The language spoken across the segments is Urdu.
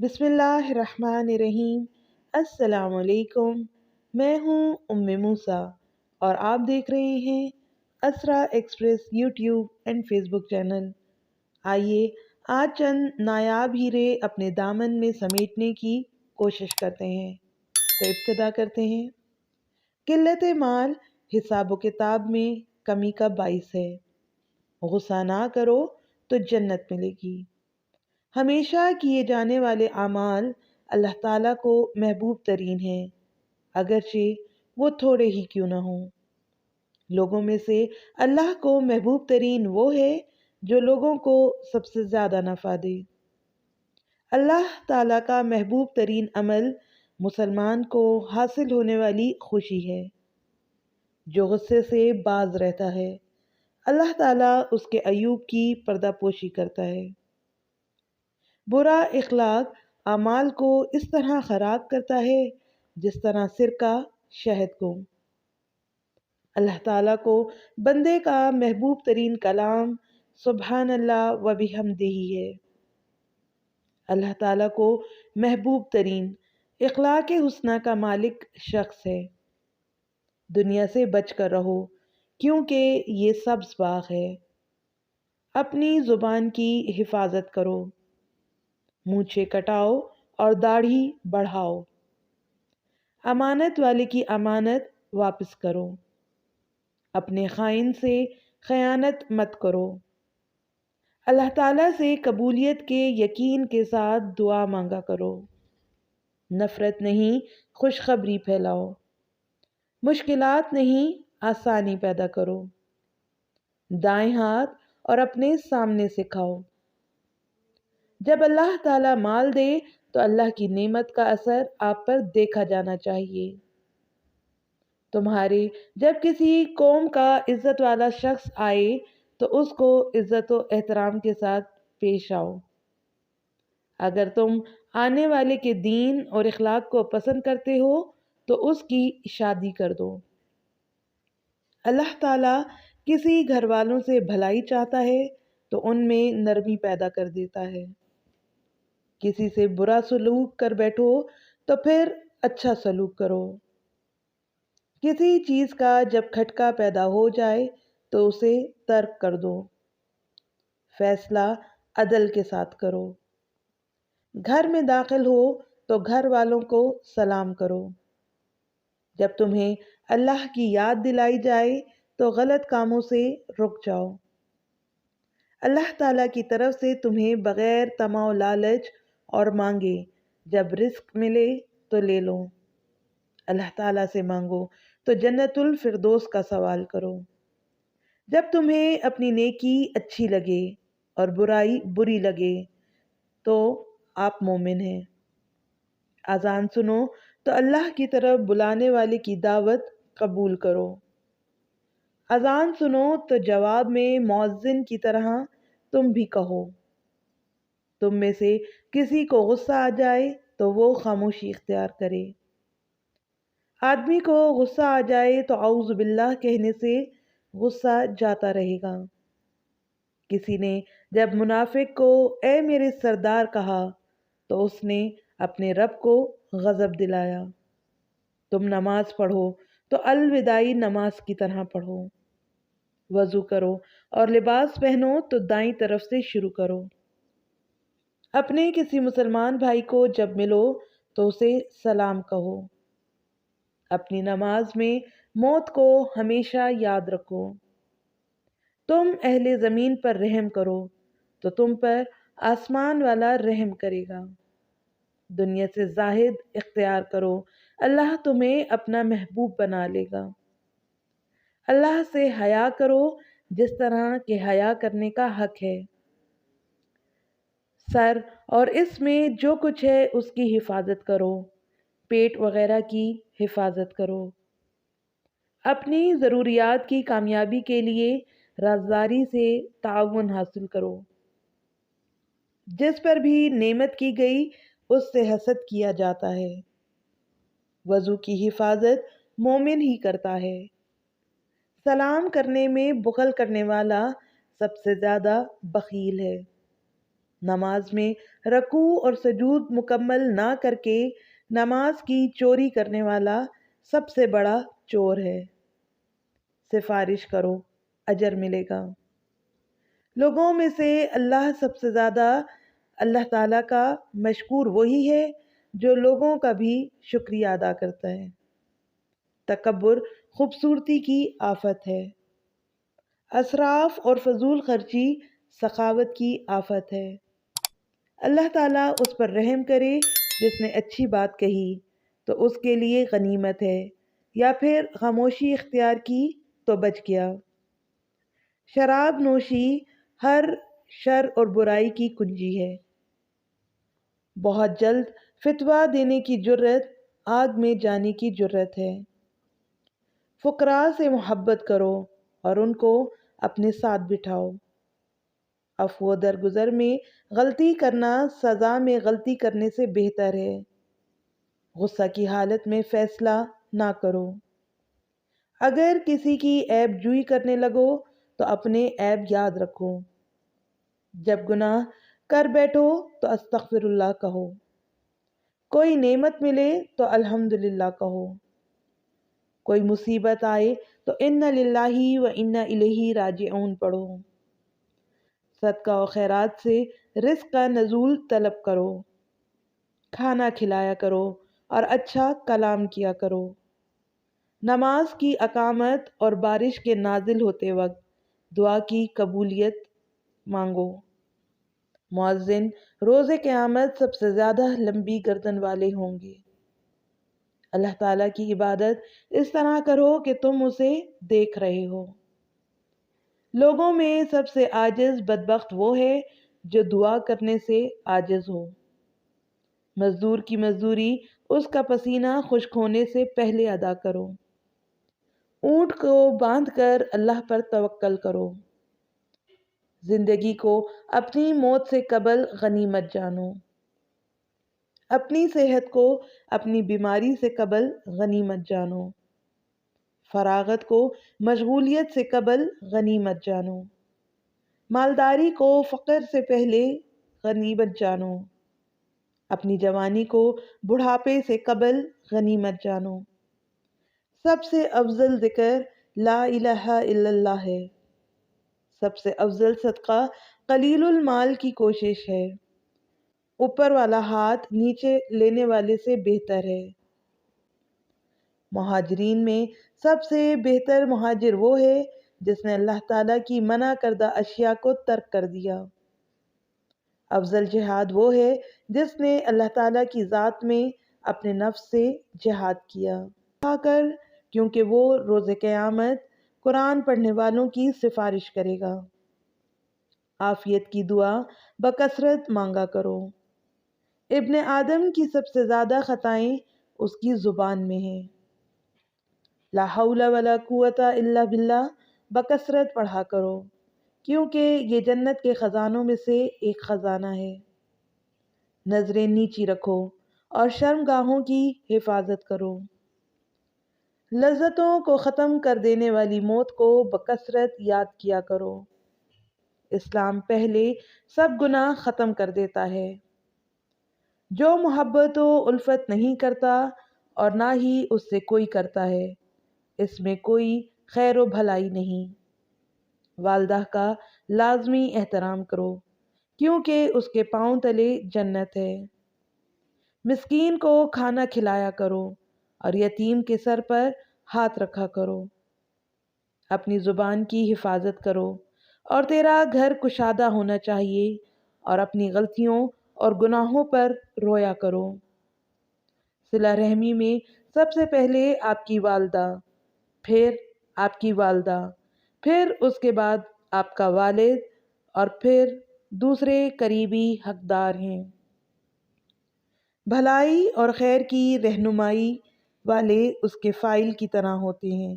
بسم اللہ الرحمن الرحیم۔ السلام علیکم، میں ہوں موسیٰ اور آپ دیکھ رہے ہیں اسرا Express YouTube and Facebook channel. آئیے آج چند نایاب ہیرے اپنے دامن میں سمیٹنے کی کوشش کرتے ہیں۔ تو ابتدا کرتے ہیں۔ قلت مال حساب و کتاب میں کمی کا باعث ہے، غصہ نہ کرو تو جنت ملے گی۔ ہمیشہ کیے جانے والے اعمال اللہ تعالیٰ کو محبوب ترین ہیں، اگرچہ وہ تھوڑے ہی کیوں نہ ہوں۔ لوگوں میں سے اللہ کو محبوب ترین وہ ہے جو لوگوں کو سب سے زیادہ نفع دے۔ اللہ تعالیٰ کا محبوب ترین عمل مسلمان کو حاصل ہونے والی خوشی ہے۔ جو غصے سے باز رہتا ہے، اللہ تعالیٰ اس کے عیوب کی پردہ پوشی کرتا ہے۔ برا اخلاق اعمال کو اس طرح خراب کرتا ہے جس طرح سرکہ شہد کو۔ اللہ تعالیٰ کو بندے کا محبوب ترین کلام سبحان اللہ و بحمدہ ہے۔ اللہ تعالیٰ کو محبوب ترین اخلاق حسنہ کا مالک شخص ہے۔ دنیا سے بچ کر رہو کیونکہ یہ سبز باغ ہے۔ اپنی زبان کی حفاظت کرو، مونچھیں کٹاؤ اور داڑھی بڑھاؤ۔ امانت والے کی امانت واپس کرو، اپنے خائن سے خیانت مت کرو۔ اللہ تعالیٰ سے قبولیت کے یقین کے ساتھ دعا مانگا کرو۔ نفرت نہیں خوشخبری پھیلاؤ، مشکلات نہیں آسانی پیدا کرو۔ دائیں ہاتھ اور اپنے سامنے سے کھاؤ۔ جب اللہ تعالیٰ مال دے تو اللہ کی نعمت کا اثر آپ پر دیکھا جانا چاہیے۔ تمہارے جب کسی قوم کا عزت والا شخص آئے تو اس کو عزت و احترام کے ساتھ پیش آؤ۔ اگر تم آنے والے کے دین اور اخلاق کو پسند کرتے ہو تو اس کی شادی کر دو۔ اللہ تعالیٰ کسی گھر والوں سے بھلائی چاہتا ہے تو ان میں نرمی پیدا کر دیتا ہے۔ کسی سے برا سلوک کر بیٹھو تو پھر اچھا سلوک کرو۔ کسی چیز کا جب کھٹکا پیدا ہو جائے تو اسے ترک کر دو۔ فیصلہ عدل کے ساتھ کرو۔ گھر میں داخل ہو تو گھر والوں کو سلام کرو۔ جب تمہیں اللہ کی یاد دلائی جائے تو غلط کاموں سے رک جاؤ۔ اللہ تعالیٰ کی طرف سے تمہیں بغیر طمع و لالچ اور مانگے جب رزق ملے تو لے لو۔ اللہ تعالیٰ سے مانگو تو جنت الفردوس کا سوال کرو۔ جب تمہیں اپنی نیکی اچھی لگے اور برائی بری لگے تو آپ مومن ہیں۔ اذان سنو تو اللہ کی طرف بلانے والے کی دعوت قبول کرو۔ اذان سنو تو جواب میں مؤذن کی طرح تم بھی کہو۔ تم میں سے کسی کو غصہ آ جائے تو وہ خاموشی اختیار کرے۔ آدمی کو غصہ آ جائے تو اعوذ باللہ کہنے سے غصہ جاتا رہے گا۔ کسی نے جب منافق کو اے میرے سردار کہا تو اس نے اپنے رب کو غضب دلایا۔ تم نماز پڑھو تو الوداعی نماز کی طرح پڑھو۔ وضو کرو اور لباس پہنو تو دائیں طرف سے شروع کرو۔ اپنے کسی مسلمان بھائی کو جب ملو تو اسے سلام کہو۔ اپنی نماز میں موت کو ہمیشہ یاد رکھو۔ تم اہل زمین پر رحم کرو تو تم پر آسمان والا رحم کرے گا۔ دنیا سے زاہد اختیار کرو، اللہ تمہیں اپنا محبوب بنا لے گا۔ اللہ سے حیا کرو جس طرح کہ حیا کرنے کا حق ہے۔ سر اور اس میں جو کچھ ہے اس کی حفاظت کرو، پیٹ وغیرہ کی حفاظت کرو۔ اپنی ضروریات کی کامیابی کے لیے رازداری سے تعاون حاصل کرو۔ جس پر بھی نعمت کی گئی اس سے حسد کیا جاتا ہے۔ وضو کی حفاظت مومن ہی کرتا ہے۔ سلام کرنے میں بخل کرنے والا سب سے زیادہ بخیل ہے۔ نماز میں رکوع اور سجود مکمل نہ کر کے نماز کی چوری کرنے والا سب سے بڑا چور ہے۔ سفارش کرو، اجر ملے گا۔ لوگوں میں سے سب سے زیادہ اللہ تعالیٰ کا مشکور وہی ہے جو لوگوں کا بھی شکریہ ادا کرتا ہے۔ تکبر خوبصورتی کی آفت ہے۔ اسراف اور فضول خرچی سخاوت کی آفت ہے۔ اللہ تعالیٰ اس پر رحم کرے جس نے اچھی بات کہی تو اس کے لیے غنیمت ہے، یا پھر خاموشی اختیار کی تو بچ گیا۔ شراب نوشی ہر شر اور برائی کی کنجی ہے۔ بہت جلد فتویٰ دینے کی جرت آگ میں جانے کی جرت ہے۔ فقراء سے محبت کرو اور ان کو اپنے ساتھ بٹھاؤ۔ عفو درگزر میں غلطی کرنا سزا میں غلطی کرنے سے بہتر ہے۔ غصہ کی حالت میں فیصلہ نہ کرو۔ اگر کسی کی عیب جوئی کرنے لگو تو اپنے عیب یاد رکھو۔ جب گناہ کر بیٹھو تو استغفر اللہ کہو۔ کوئی نعمت ملے تو الحمدللہ کہو۔ کوئی مصیبت آئے تو انا للہ و انا الیہ راجعون پڑھو۔ صدقہ و خیرات سے رزق کا نزول طلب کرو۔ کھانا کھلایا کرو اور اچھا کلام کیا کرو۔ نماز کی اقامت اور بارش کے نازل ہوتے وقت دعا کی قبولیت مانگو۔ مؤذن روز قیامت سب سے زیادہ لمبی گردن والے ہوں گے۔ اللہ تعالیٰ کی عبادت اس طرح کرو کہ تم اسے دیکھ رہے ہو۔ لوگوں میں سب سے عاجز بدبخت وہ ہے جو دعا کرنے سے عاجز ہو۔ مزدور کی مزدوری اس کا پسینہ خشک ہونے سے پہلے ادا کرو۔ اونٹ کو باندھ کر اللہ پر توکل کرو۔ زندگی کو اپنی موت سے قبل غنیمت جانو۔ اپنی صحت کو اپنی بیماری سے قبل غنیمت جانو۔ فراغت کو مشغولیت سے قبل غنیمت جانو۔ مالداری کو فقر سے پہلے غنیمت جانو۔ اپنی جوانی کو بڑھاپے سے قبل غنیمت جانو۔ سب سے افضل ذکر لا الہ الا اللہ ہے۔ سب سے افضل صدقہ قلیل المال کی کوشش ہے۔ اوپر والا ہاتھ نیچے لینے والے سے بہتر ہے۔ مہاجرین میں سب سے بہتر مہاجر وہ ہے جس نے اللہ تعالیٰ کی منع کردہ اشیاء کو ترک کر دیا۔ افضل جہاد وہ ہے جس نے اللہ تعالیٰ کی ذات میں اپنے نفس سے جہاد کیا کیونکہ وہ روز قیامت قرآن پڑھنے والوں کی سفارش کرے گا۔ عافیت کی دعا بکثرت مانگا کرو۔ ابن آدم کی سب سے زیادہ خطائیں اس کی زبان میں ہیں۔ لا حول ولا قوت الا باللہ بکثرت پڑھا کرو، کیونکہ یہ جنت کے خزانوں میں سے ایک خزانہ ہے۔ نظریں نیچی رکھو اور شرمگاہوں کی حفاظت کرو۔ لذتوں کو ختم کر دینے والی موت کو بکثرت یاد کیا کرو۔ اسلام پہلے سب گناہ ختم کر دیتا ہے۔ جو محبت و الفت نہیں کرتا اور نہ ہی اس سے کوئی کرتا ہے، اس میں کوئی خیر و بھلائی نہیں۔ والدہ کا لازمی احترام کرو، کیونکہ اس کے پاؤں تلے جنت ہے۔ مسکین کو کھانا کھلایا کرو اور یتیم کے سر پر ہاتھ رکھا کرو۔ اپنی زبان کی حفاظت کرو اور تیرا گھر کشادہ ہونا چاہیے، اور اپنی غلطیوں اور گناہوں پر رویا کرو۔ صلہ رحمی میں سب سے پہلے آپ کی والدہ، پھر آپ کی والدہ، پھر اس کے بعد آپ کا والد، اور پھر دوسرے قریبی حقدار ہیں۔ بھلائی اور خیر کی رہنمائی والے اس کے فاعل کی طرح ہوتے ہیں۔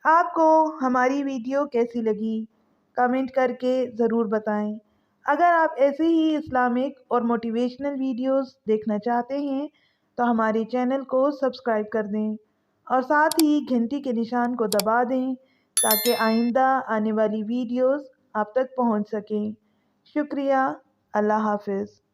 آپ کو ہماری ویڈیو کیسی لگی کمنٹ کر کے ضرور بتائیں۔ اگر آپ ایسے ہی اسلامک اور موٹیویشنل ویڈیوز دیکھنا چاہتے ہیں تو ہمارے چینل کو سبسکرائب کر دیں اور ساتھ ہی گھنٹی کے نشان کو دبا دیں تاکہ آئندہ آنے والی ویڈیوز آپ تک پہنچ سکیں۔ شکریہ، اللہ حافظ۔